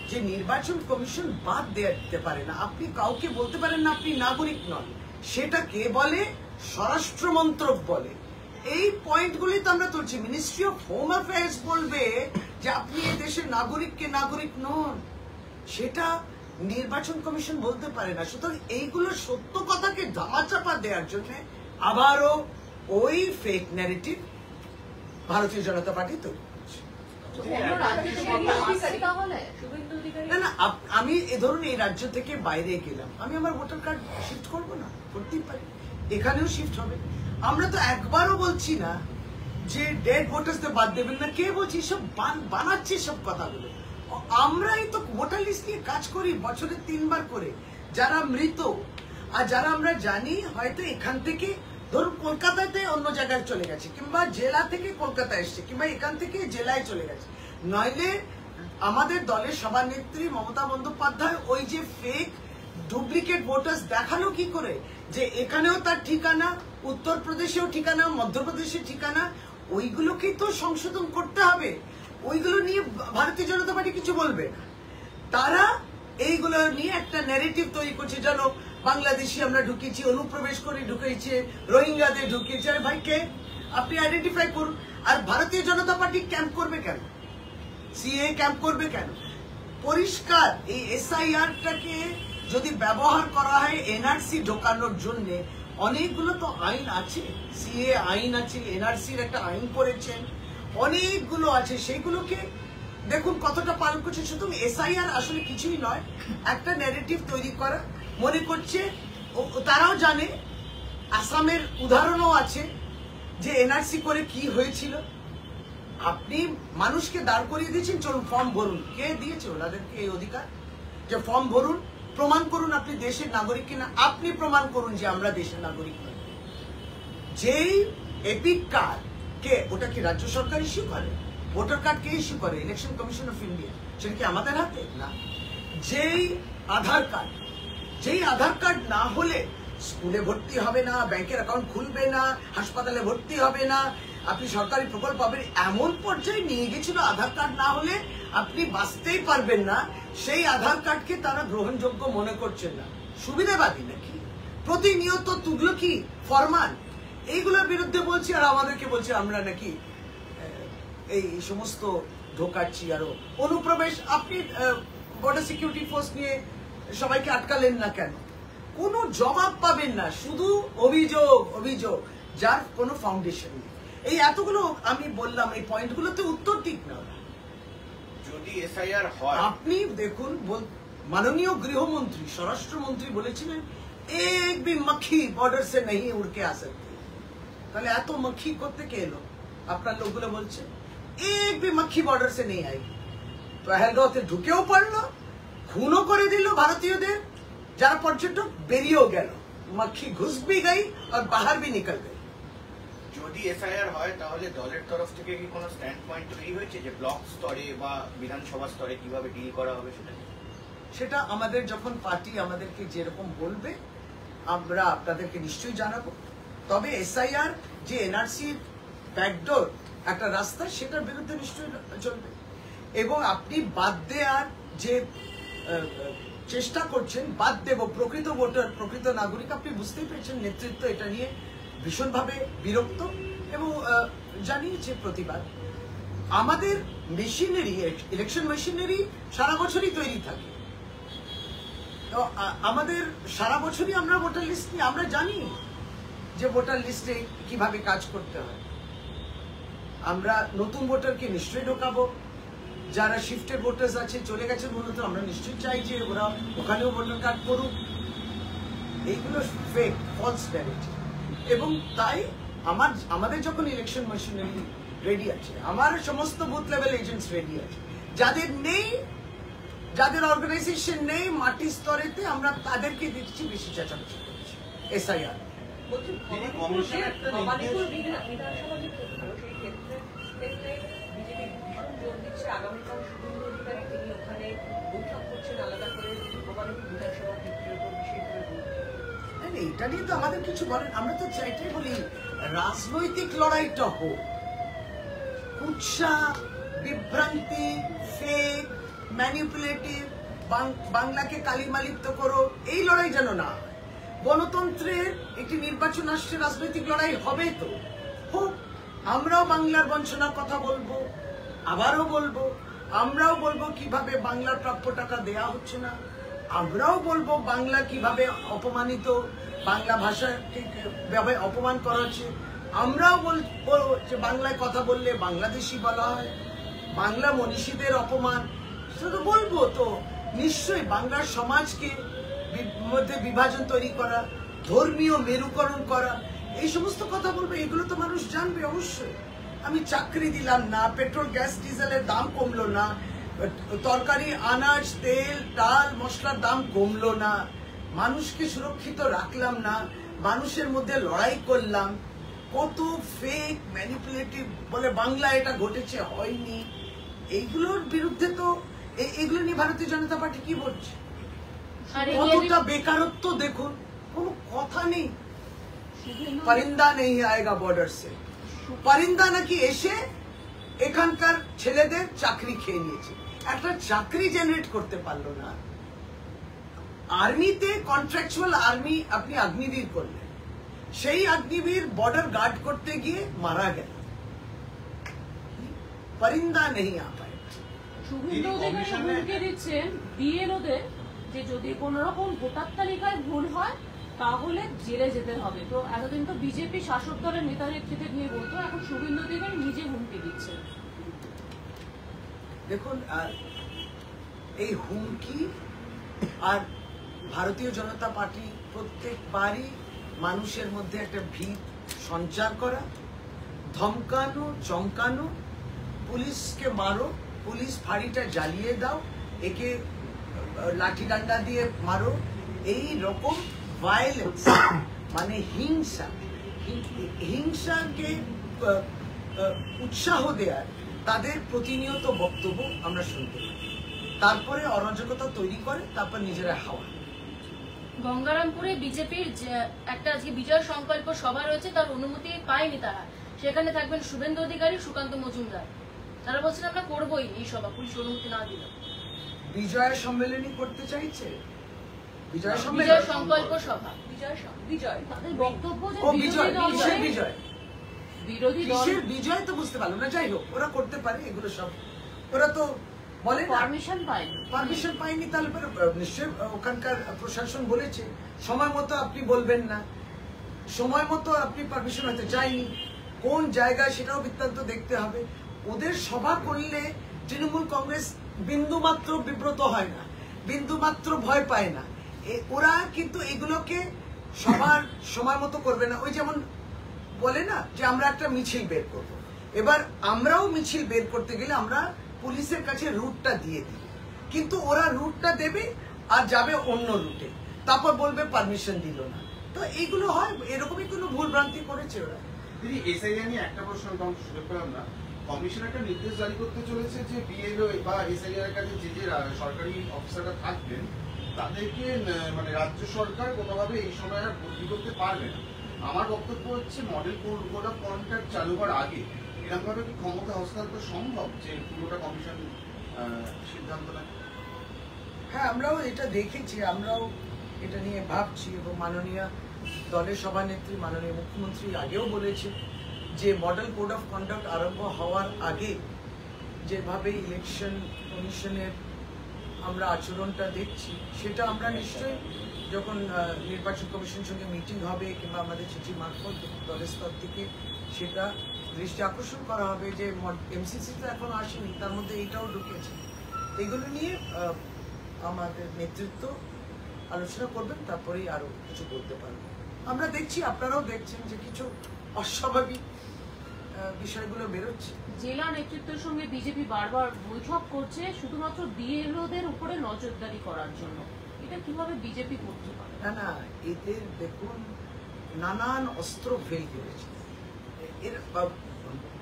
যে নির্বাচন কমিশন বাদ দিতে পারে না। আপনি কাউকে বলতে পারেন না আপনি নাগরিক নন, সেটা কে বলে? স্বরাষ্ট্র মন্ত্রক বলে। এই পয়েন্টগুলি তো আমরা তুলছি। মিনিস্ট্রি অফ হোম অ্যাফেয়ার্স বলবে যে আপনি এই দেশের নাগরিককে নাগরিক নন, সেটা নির্বাচন কমিশন বলতে পারে না। সুতরাং এইগুলো সত্য কথাকে ধামাচাপা দেওয়ার জন্য আবারও ওই ফেক ন্যারেটিভ ভারতীয় জনতা পার্টি তৈরি করছে। না না, আমি এ ধরুন এই রাজ্য থেকে বাইরে গেলাম, আমি আমার ভোটার কার্ড শিফট করবো না? করতেই পারি, এখানেও শিফট হবে। আমরা তো একবারও বলছি না যে ডেড ভোটার্সদের বাদ দেবেন না। কে বলছি? সব বানাচ্ছে সব কথাগুলো। আমরাই তো ভোটার লিস্ট নিয়ে কাজ করি বছরে 3 বার করে। যারা মৃত আর যারা আমরা জানি হয়তো এখান থেকে ধরুন কলকাতাতে অন্য জায়গায় চলে গেছে, কিংবা জেলা থেকে কলকাতা এসছে, কিংবা এখান থেকে জেলায় চলে গেছে, নইলে আমাদের দলের সভানেত্রী মমতা বন্দ্যোপাধ্যায় ওই যে ফেক ডুপ্লিকেট ভোটার্স দেখালো কি করে যে এখানেও তার ঠিকানা, উত্তরপ্রদেশেও ঠিকানা, মধ্যপ্রদেশের ঠিকানা, ওইগুলোকেই তো সংশোধন করতে হবে। ওইগুলো নিয়ে ভারতীয় জনতা পার্টি কিছু বলবে না। তারা এইগুলো নিয়ে একটা ন্যারেটিভ তৈরি করছে, জানো বাংলাদেশি আমরা ঢুকিয়েছি, অনুপ্রবেশ করে ঢুকিয়েছে, রোহিঙ্গাদের ঢুকিয়েছে। আরে ভাই কে? আপনি আইডেন্টিফাই করুন। আর ভারতীয় জনতা পার্টি ক্যাম্প করবে কেন? সিএ ক্যাম্প করবে কেন? পরিষ্কার এই এসআইআরটাকে যদি ব্যবহার করা হয় এনআরসি ঢোকানোর জন্য, অনেকগুলো তো আইন আছে, সিএ আইন আছে, এনআরসির একটা আইন করেছেন, অনেকগুলো আছে, সেইগুলোকে দেখুন কতটা পালন করছে। শুধু এসআইআর আসলে কিছুই নয়, একটা ন্যারেটিভ তৈরি করা। মনে করছে তারাও জানে, আসামের উদাহরণও আছে যে এনআরসি করে কি হয়েছিল। আপনি মানুষকে দাঁড় করিয়ে দিয়েছেন, চলুন ফর্ম ভরুন। কে দিয়েছে ওনাদেরকে এই অধিকার যে ফর্ম ভরুন, প্রমাণ করুন আপনি দেশের নাগরিক কিনা? আপনি প্রমাণ করুন যে আমরা দেশের নাগরিক নই। যেই এপিক কার্ড কে, ওটা কি রাজ্য সরকার ইস্যু করে? ভোটার কার্ড কে ইস্যু করে? Election commission of India. সেটা কি আমাদের হাতে? না। যেই আধার কার্ড, না হলে স্কুলে ভর্তি হবে না, ব্যাংকের অ্যাকাউন্ট খুলবে না, হাসপাতালে ভর্তি হবে না, আপনি সরকারি প্রকল্প পাবেন, এমন পর্যায়ে নিয়ে গেছিল আধার কার্ড না হলে আপনি বাঁচতেই পারবেন না। সেই আধার কার্ডকে তারা গ্রহণযোগ্য মনে করছেন না। সুবিধাবাদী নাকি? প্রতিনিয়ত তুগলকি, ফরমান, এইগুলোর বিরুদ্ধে বলছি, আর আমাদেরকে বলছে আমরা নাকি এই সমস্ত ঢোকাচ্ছি। আরো অনুপ্রবেশ, আপনি বর্ডার সিকিউরিটি ফোর্স নিয়ে সবাইকে আটকালেন না কেন? কোনো জবাব পাবেন না, শুধু অভিযোগ অভিযোগ, যার কোনো ফাউন্ডেশন নেই। এই এতগুলো আমি বললাম, এই পয়েন্টগুলোতে উত্তর ঠিক না। যদি এসআইআর হয়, আপনি দেখুন, মাননীয় গৃহমন্ত্রী স্বরাষ্ট্রমন্ত্রী বলেছিলেন এক भी मक्खी बॉर्डर से नहीं उड़ के आ सकती। তাহলে এত মক্খি করতে কে এলো? আপনার লোকগুলো বলছে এক भी मक्खी बॉर्डर से नहीं आएगी। পহেলগাঁওতে ঢুকেও পড়লো, খুনও করে দিল ভারতীয়দের যারা পর্যটক, বেরিয়েও গেল, মক্খি ঘুস भी गई और बाहर भी निकल गई। যদি এসআইআর হয় তাহলে দলের তরফ থেকে কি কোনো স্ট্যান্ড পয়েন্ট তৈরি হয়েছে যে ব্লক স্তরে বা বিধানসভা স্তরে কিভাবে ডিল করা হবে সেটা? সেটা আমাদের যখন পার্টি আমাদেরকে যেরকম বলবে আমরা আপনাদেরকে নিশ্চয়ই জানাবো। তবে এসআইআর যে এনআরসির ব্যাকডোর একটা রাস্তা, সেটার বিরুদ্ধে নিশ্চয়ই চলবে। এবং আপনি বাদ দেওয়ার যে চেষ্টা করছেন, বাদ দেব প্রকৃত ভোটার, প্রকৃত নাগরিক, আপনি বুঝতেই পেরেছেন নেতৃত্ব এটা নিয়ে ভীষণভাবে বিরক্ত এবং জানিয়েছে প্রতিবাদ। আমাদের মেশিনারি, ইলেকশন মেশিনারি সারা বছরই তৈরি থাকে। আমাদের সারা বছরই আমরা ভোটার লিস্ট নিয়ে আমরা জানি যে ভোটার লিস্টে কিভাবে কাজ করতে হয়। আমরা নতুন ভোটারকে নিশ্চয়ই ঢোকাবো, যারা শিফটেড ভোটার্স আছে চলে গেছে মূলত, আমরা নিশ্চয়ই চাই যে ওরা ওখানেও ভোটার কার্ড করুক। এইগুলো ফেক, ফলস ন্যারেটিভ। এবং তাই আমাদের যখন ইলেকশন মেশিনারি রেডি আছে, আমার সমস্ত বুথ লেভেল এজেন্টস রেডি আছে, যাদের নেই, যাদের অর্গানাইজেশন নেই মাটি স্তরেতে, আমরা তাদেরকে দিচ্ছি বেশি চেঁচামেচি করছি এসআইআর। ভবানীপুর বিধানসভা যে ক্ষেত্র, সেই ক্ষেত্রে বিজেপি ভীষণ জোর দিচ্ছে আগামীকাল শুভেন্দু অধিকারী তিনি ওখানে বৈঠক করছেন আলাদা করে ভবানীপুর বিধানসভা ক্ষেত্রের উপর বিশেষভাবে। এটা নিয়ে তো আমাদের কিছু বলেন, আমরা তো চাইটাই বলি রাজনৈতিক লড়াইটা হোক, কুৎসা, বিভ্রান্তি, ফেক, ম্যানিপুলেটিভ, বাংলাকে কালিমালিপ্ত করো, এই লড়াই যেন না হয়। গণতন্ত্রের একটি নির্বাচন আসছে, রাজনৈতিক লড়াই হবে তো হোক। আমরাও বাংলার বঞ্চনার কথা বলবো, আবারও বলবো। আমরাও বলবো কিভাবে বাংলার প্রাপ্য টাকা দেয়া হচ্ছে না, আমরাও বলবো বাংলা কিভাবে অপমানিত, বাংলা ভাষাকে কিভাবে অপমান করা হচ্ছে। আমরাও বলবো যে বাংলায় কথা বললে বাংলাদেশি বলা হয়, বাংলা মনীষীদের অপমান, সেটা বলবো তো নিশ্চয়ই। বাংলার সমাজকে মধ্যে বিভাজন তৈরি করা, ধর্মীয় মেরুকরণ করা, এই সমস্ত কথা বলবো। এগুলো তো মানুষ জানবে অবশ্যই। আমি চাকরি দিলাম না, পেট্রোল গ্যাস ডিজেলের দাম কমলো না, তরকারি আনাজ তেল ডাল মশলার দাম কমলো না, মানুষকে সুরক্ষিত রাখলাম না, মানুষের মধ্যে লড়াই করলাম। কত ফেক ম্যানিপুলেটিভ বলে বাংলা এটা ঘটেছে, হয়নি। এইগুলোর বিরুদ্ধে তো এগুলো নিয়ে ভারতীয় জনতা পার্টি কি বলছে? কতটা বেকারত্ব দেখুন, কোনো কথা নেই। পরিন্দা নেই আয়েগা বর্ডার সে, পরিন্দা নাকি এসে এখানকার ছেলেদের চাকরি খেয়ে নিয়েছে, একটা চাকরি জেনারেট করতে পারলো না। আর্মিতে কন্ট্রাকচুয়াল আর্মি আপনি অগ্নিবীর করলেন, সেই অগ্নিবীর বর্ডার গার্ড করতে গিয়ে মারা গেল। পরিন্দা নেই আ পায়। শুভেন্দু অধিকারী হুমকি দিচ্ছেন বিএলওদের যে যদি কোন রকম ভোটার তালিকায় ভুল হয় তাহলে জেলে যেতে হবে। তো এতদিন তো বিজেপি শাসক দলের নেতা নেত্রীদের নিয়ে বলতো, এখন শুভেন্দু অধিকারী নিজে হুমকি দিচ্ছেন। দেখুন, এই হুমকি আর ভারতীয় জনতা পার্টি প্রত্যেকবারই মানুষের মধ্যে একটা ভীত সঞ্চার করা, ধমকানো, চমকানো, পুলিশকে মারো, পুলিশ ফাঁড়িটা জ্বালিয়ে দাও, একে লাঠি ডান্ডা দিয়ে মারো, এই রকম ভায়োলেন্স মানে হিংসাকে উৎসাহ দেওয়ার তাদের প্রতিনিয়ত বক্তব্য আমরা শুনতে পাই। তারপরে অরাজকতা তৈরি করে, তারপর নিজেরা হাওয়া। গঙ্গারামপুরে বিজেপির একটা আজকে বিজয় সংকল্প সভা রয়েছে, তার অনুমতি পায়নি তারা। সেখানে থাকবেন শুভেন্দু অধিকারী, সুকান্ত মজুমদার। তারা বলছেন আমরা করবোই এই সভা, পুলিশ অনুমতি না দিল। বিজয় সম্মেলনী করতে চাইছে, বিজয় সংকল্প সভা, বিজয় তাদের বক্তব্য যে ও বিজয়, কিসের বিজয়? বিরোধী দল কিসের বিজয় তো বুঝতে পারলাম না। যাই হোক, ওরা করতে পারে এগুলো সব, ওরা তো বলে পারমিশন পাইনি। পারমিশন পাইনি, তাহলে নিশ্চয়ই ওখানকার প্রশাসন বলেছে সময় মতো আপনি বলবেন না, সময় মতো আপনি পারমিশন হতে চাইনি, কোন জায়গায় সেটাও বৃত্তান্ত দেখতে হবে। ওদের সভা করলে তৃণমূল কংগ্রেস বিন্দুমাত্র বিব্রত হয় না, বিন্দুমাত্র ভয় পায় না। ওরা কিন্তু এগুলোকে সবার সময় মতো করবে না। ওই যেমন বলে না যে আমরা একটা মিছিল বের করবো, এবার আমরাও মিছিল বের করতে গেলে আমরা পুলিশের কাছে রুটটা দিয়ে দিই, কিন্তু ওরা রুটটা দেবে আর যাবে অন্য রুটে, তারপর বলবে পারমিশন দিল না। তো এইগুলো হয়, এরকমই কোনো ভুল ভ্রান্তি করেছে ওরা। দিদি এসআইআর নিয়ে একটা প্রশ্ন সুযোগ পেলাম না, কমিশন একটা নির্দেশ জারি করতে চলেছে যে বিএলও বা এসআইআর এর কাছে যে যে সরকারি অফিসাররা থাকবেন তাদেরকে মানে রাজ্য সরকার কোনোভাবে এই সময় আর বদলি করতে পারবে না। আমার বক্তব্য হচ্ছে মডেল কোড অফ কন্ডাক্ট চালু হওয়ার আগে এরকম ভাবে কি ক্ষমতা হস্তান্তর সম্ভব যে পুরোটা কমিশন সিদ্ধান্ত নেয়? হ্যাঁ, আমরাও এটা দেখেছি, আমরাও এটা নিয়ে ভাবছি, এবং মাননীয় দলের সভানেত্রী মাননীয় মুখ্যমন্ত্রী আগেও বলেছে যে মডেল কোড অফ কন্ডাক্ট আরম্ভ হওয়ার আগে যেভাবে ইলেকশন কমিশনের আমরা আচরণটা দেখছি সেটা আমরা নিশ্চয়ই যখন নির্বাচন কমিশনের সঙ্গে মিটিং হবে কিংবা আমাদের চিঠি মারফত দলের স্তর থেকে সেটা দৃষ্টি আকর্ষণ করা হবে যে এমসিসি তো এখনো আসেনি, তার মধ্যে এইটাও ঢুকেছে। এগুলো নিয়ে আমাদের নেতৃত্ব আলোচনা করবেন, তারপরেই আরো কিছু বলতে পারবেন। আমরা দেখছি, আপনারাও দেখছেন যে কিছু অস্বাভাবিক বিষয়গুলো বেরোচ্ছে। জেলা নেতৃত্বের সঙ্গে বিজেপি বারবার বৈঠক করছে শুধুমাত্র বিএলওদের উপরে নজরদারি করার জন্য, এটা কিভাবে বিজেপি করতে পারে? না না, এদের দেখুন নানান অস্ত্র ফেল করেছে, এর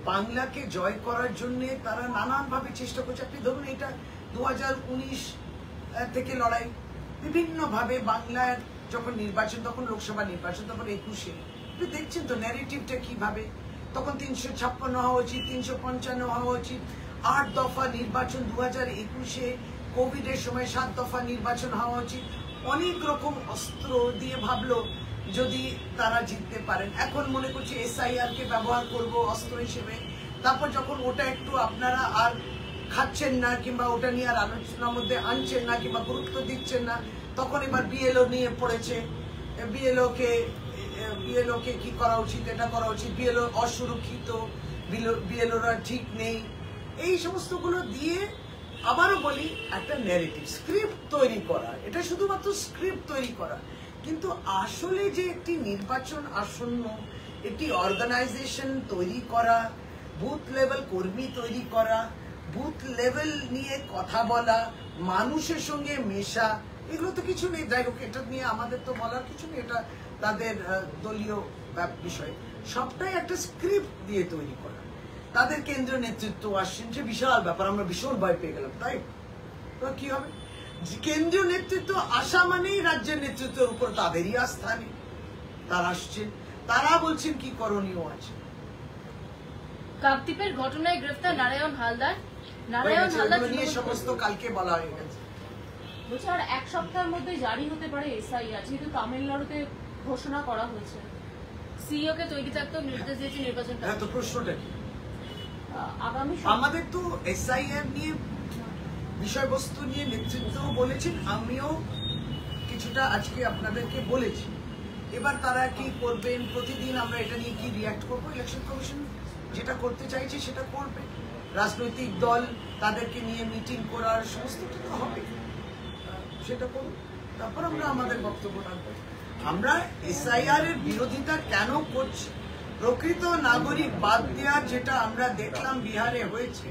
বাংলাকে জয় করার জন্য তারা নানান ভাবে চেষ্টা করছে। আপনি ধরুন এটা 2019 থেকে লড়াই, বিভিন্ন ভাবে বাংলার যখন নির্বাচন, তখন লোকসভা নির্বাচন, তখন 21-এ আপনি দেখছেন তো ন্যারেটিভটা কিভাবে, তখন 356 হওয়া উচিত, 355 হওয়া উচিত, 8 দফা নির্বাচন 2021-এ, কোভিডের সময় 7 দফা নির্বাচন হওয়া উচিত, অনেক রকম অস্ত্র দিয়ে ভাবলো যদি তারা জিততে পারেন। এখন মনে করছি এসআইআর কে ব্যবহার করব অস্ত্র হিসেবে। তারপর যখন ওটা একটু আপনারা আর খাচ্ছেন না কিংবা ওটা নিয়ে আর আলোচনার মধ্যে আনছেন না কিংবা গুরুত্ব দিচ্ছেন না, তখন এবার বিএলও নিয়ে পড়েছে, বিএলও কে কি করা উচিত, এটা করা উচিত, বিএলও অসুরক্ষিত, বিএলওরা ঠিক নেই, এই সমস্তগুলো দিয়ে আবারও বলি একটা ন্যারেটিভ স্ক্রিপ্ট তৈরি করা, এটা শুধুমাত্র স্ক্রিপ্ট তৈরি করা। কিন্তু আসলে যে একটি নির্বাচন আসন্ন, একটি অর্গানাইজেশন তৈরি করা, বুথ লেভেল কর্মী তৈরি করা, বুথ লেভেল নিয়ে কথা বলা, মানুষের সঙ্গে মেশা, এগুলো তো কিছু নেই। যাই হোক, এটা নিয়ে আমাদের তো বলার কিছু নেই, এটা তাদের দলীয় বিষয়। সবটাই একটা স্ক্রিপ্ট দিয়ে তৈরি করা। তাদের কেন্দ্রীয় নেতৃত্ব আসছেন, যে বিশাল ব্যাপার, আমরা ভীষণ ভয় পেয়ে গেলাম, তাই কি হবে? কেন্দ্রীয় নেতৃত্ব আসা মানেই রাজ্যের নেতৃত্বের উপর তাদেরই আস্থা নেই, তারা আসছেন, তারা বলছেন কি করণীয় আছে। কাকদ্বীপের ঘটনায় গ্রেফতার নারায়ণ হালদার। নারায়ণ হালদার নিয়ে সমস্ত কালকে বলা হয়ে গেছে। বলছে আর 1 সপ্তাহের মধ্যে জারি হতে পারে এসআইআর, যেহেতু তামিলনাড়ুতে ঘোষণা করা হয়েছে। সিইও কে তৈরি থাকতেও নির্দেশ দিয়েছে নির্বাচন। হ্যাঁ, তো প্রশ্নটা কি? আগামী আমাদের তো এসআইআর নিয়ে বিষয়বস্তু নিয়ে নেতৃত্ব বলেছেন, আমিও কিছুটা আজকে আপনাদেরকে বলেছি। এবার তারা কি করবেন, প্রতিদিন আমরা এটা নিয়ে কি রিয়াক্ট করবো, ইলেকশন কমিশন যেটা করতে চাইছে সেটা করবে, রাজনৈতিক দল তাদেরকে নিয়ে মিটিং করার সমস্তটা তো হবে, সেটা করুন, তারপর আমরা আমাদের বক্তব্য রাখবো। আমরা এসআইআর এর বিরোধিতা কেন করছি? প্রকৃত নাগরিক বাদ দেওয়ার যেটা আমরা দেখলাম বিহারে হয়েছে,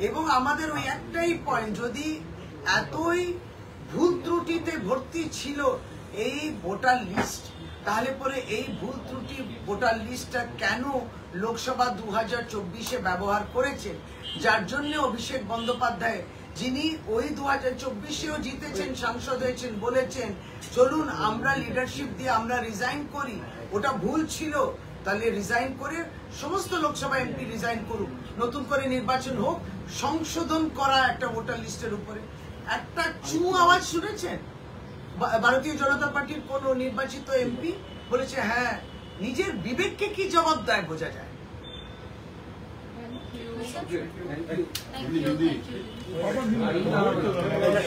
এবং আমাদের ওই একটাই পয়েন্ট, যদি এতই ভুল ত্রুটিতে ভর্তি ছিল এই ভোটার লিস্ট, তাহলে পরে এই ভুল ত্রুটি ভোটার লিস্টটা কেন লোকসভা 2024-এ ব্যবহার করেছেন, যার জন্য অভিষেক বন্দ্যোপাধ্যায়, যিনি ওই 2024-এও জিতেছেন, সাংসদ হয়েছেন, বলেছেন চলুন আমরা লিডারশিপ দিয়ে আমরা রিজাইন করি, ওটা ভুল ছিল, তাহলে রিজাইন করে সমস্ত লোকসভা এমপি রিজাইন করুক, নতুন করে নির্বাচন হোক, সংশোধন করা একটা ভোটার লিস্টের উপরে। একটা চু আওয়াজ শুনেছেন ভারতীয় জনতা পার্টির কোন নির্বাচিত এমপি? বলেছে হ্যাঁ, নিজের বিবেককে কি জবাব দেয় বোঝা যায়। Sir thank you